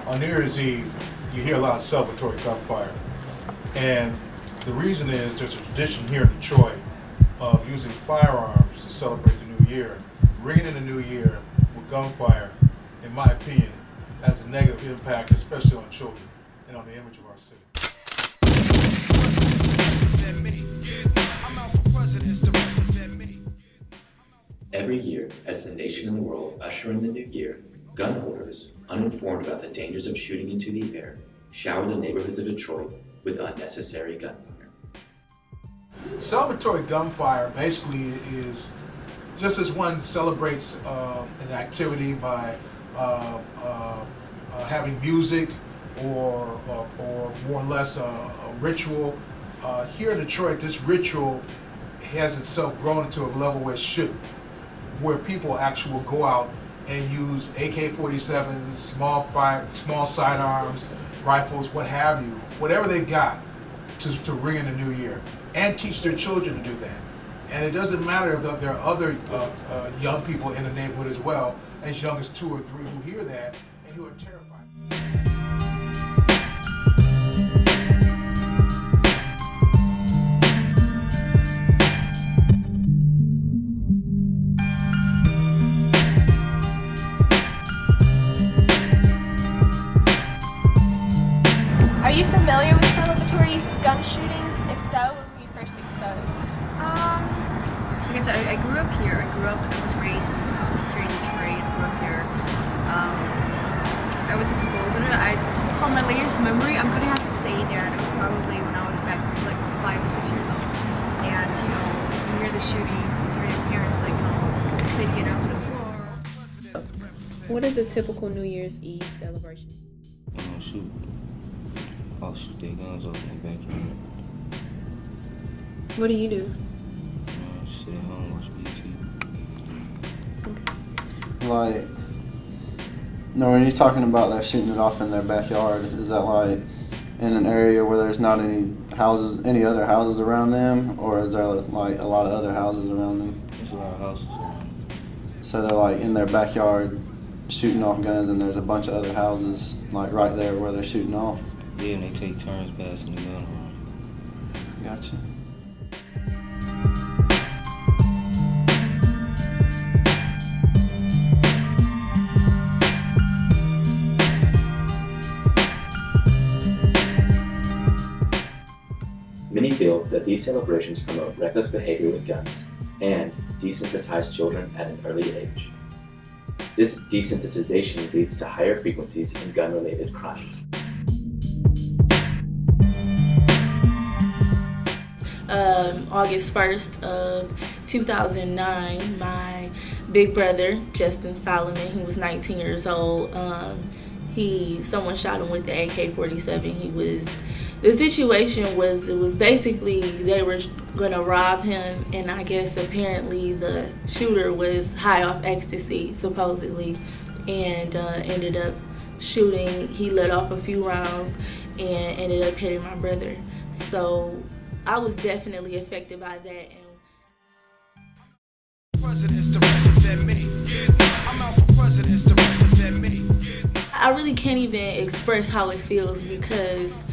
on New Year's Eve, you hear a lot of celebratory gunfire. And the reason is there's a tradition here in Detroit of using firearms to celebrate the new year. Ringing in the new year with gunfire, in my opinion, has a negative impact, especially on children and on the image of our city. Every year, as the nation and the world usher in the new year, gun holders, uninformed about the dangers of shooting into the air, shower the neighborhoods of Detroit with unnecessary gunfire. Celebratory gunfire basically is just as one celebrates an activity by having music or more or less a ritual. Here in Detroit, this ritual has itself grown into a level where it should, where people actually will go out and use AK-47s, small sidearms, rifles, what have you, whatever they've got to ring in the new year, and teach their children to do that. And it doesn't matter if there are other young people in the neighborhood as well, as young as 2 or 3 who hear that and who are terrified. Are you familiar with celebratory gun shootings? If so, when were you first exposed? Like I said, I grew up here. I grew up and I was raised here in Detroit. I grew up here. I was exposed to it. From my latest memory, I'm gonna have to say that it was probably when I was back like 5 or 6 years old. And you hear the shootings, and you hear your parents like, they'd get down to the floor. What is a typical New Year's Eve celebration? Shoot. I'll shoot their guns off in their backyard. What do you do? Sit at home, watch BT. Okay. Like, no, when you're talking about they're shooting it off in their backyard, is that like in an area where there's not any houses, any other houses around them, or is there like a lot of other houses around them? There's a lot of houses around them. So they're like in their backyard shooting off guns, and there's a bunch of other houses like right there where they're shooting off. Yeah, and they take turns passing the gun around. Gotcha. Many feel that these celebrations promote reckless behavior with guns and desensitize children at an early age. This desensitization leads to higher frequencies in gun-related crimes. August 1st of 2009, my big brother, Justin Solomon, he was 19 years old. Someone shot him with the AK-47. The situation was, it was basically they were gonna rob him, and I guess apparently the shooter was high off ecstasy, supposedly, and ended up shooting. He let off a few rounds and ended up hitting my brother. So I was definitely affected by that. I really can't even express how it feels, because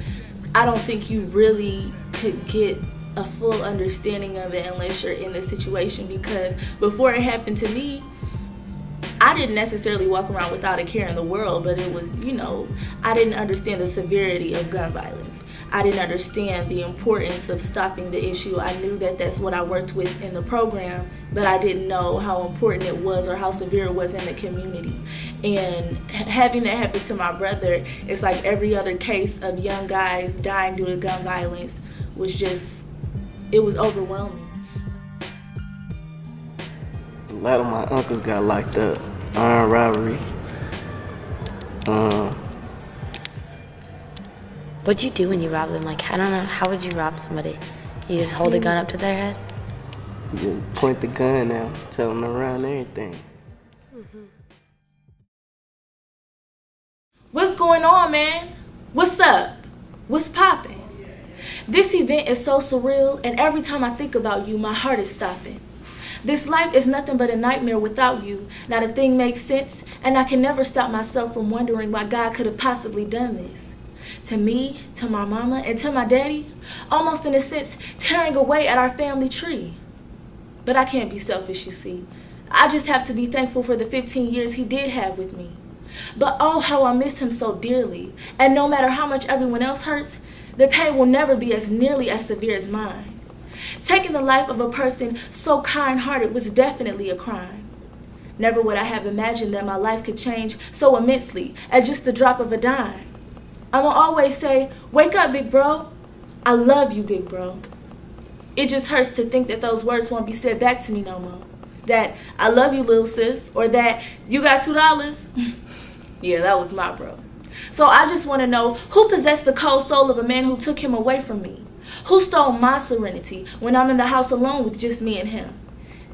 I don't think you really could get a full understanding of it unless you're in the situation, because before it happened to me, I didn't necessarily walk around without a care in the world, but it was, I didn't understand the severity of gun violence. I didn't understand the importance of stopping the issue. I knew that that's what I worked with in the program, but I didn't know how important it was or how severe it was in the community. And having that happen to my brother, it's like every other case of young guys dying due to gun violence was it was overwhelming. A lot of my uncles got locked up. Armed robbery. What'd you do when you robbed them? Like, I don't know, how would you rob somebody? You just hold a gun up to their head? You point the gun out, tell them to run, everything. What's going on, man? What's up? What's poppin'? This event is so surreal, and every time I think about you, my heart is stopping. This life is nothing but a nightmare without you. Not a thing makes sense, and I can never stop myself from wondering why God could have possibly done this. To me, to my mama, and to my daddy, almost in a sense, tearing away at our family tree. But I can't be selfish, you see. I just have to be thankful for the 15 years he did have with me. But oh, how I missed him so dearly. And no matter how much everyone else hurts, their pain will never be as nearly as severe as mine. Taking the life of a person so kind-hearted was definitely a crime. Never would I have imagined that my life could change so immensely at just the drop of a dime. I will always say, wake up, big bro. I love you, big bro. It just hurts to think that those words won't be said back to me no more. That I love you, little sis, or that you got $2. Yeah, that was my bro. So I just want to know who possessed the cold soul of a man who took him away from me? Who stole my serenity when I'm in the house alone with just me and him?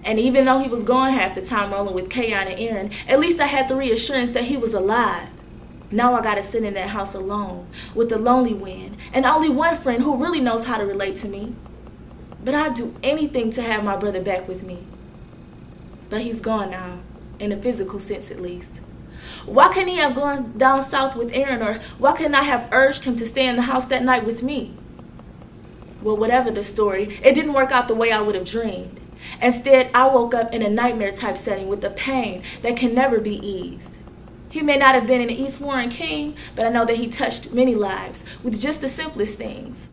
And even though he was gone half the time rolling with Kayon and Aaron, at least I had the reassurance that he was alive. Now I gotta sit in that house alone with the lonely wind and only one friend who really knows how to relate to me. But I'd do anything to have my brother back with me. But he's gone now, in a physical sense at least. Why couldn't he have gone down south with Aaron, or why couldn't I have urged him to stay in the house that night with me? Well, whatever the story, it didn't work out the way I would have dreamed. Instead, I woke up in a nightmare type setting with a pain that can never be eased. He may not have been an East Warren king, but I know that he touched many lives with just the simplest things.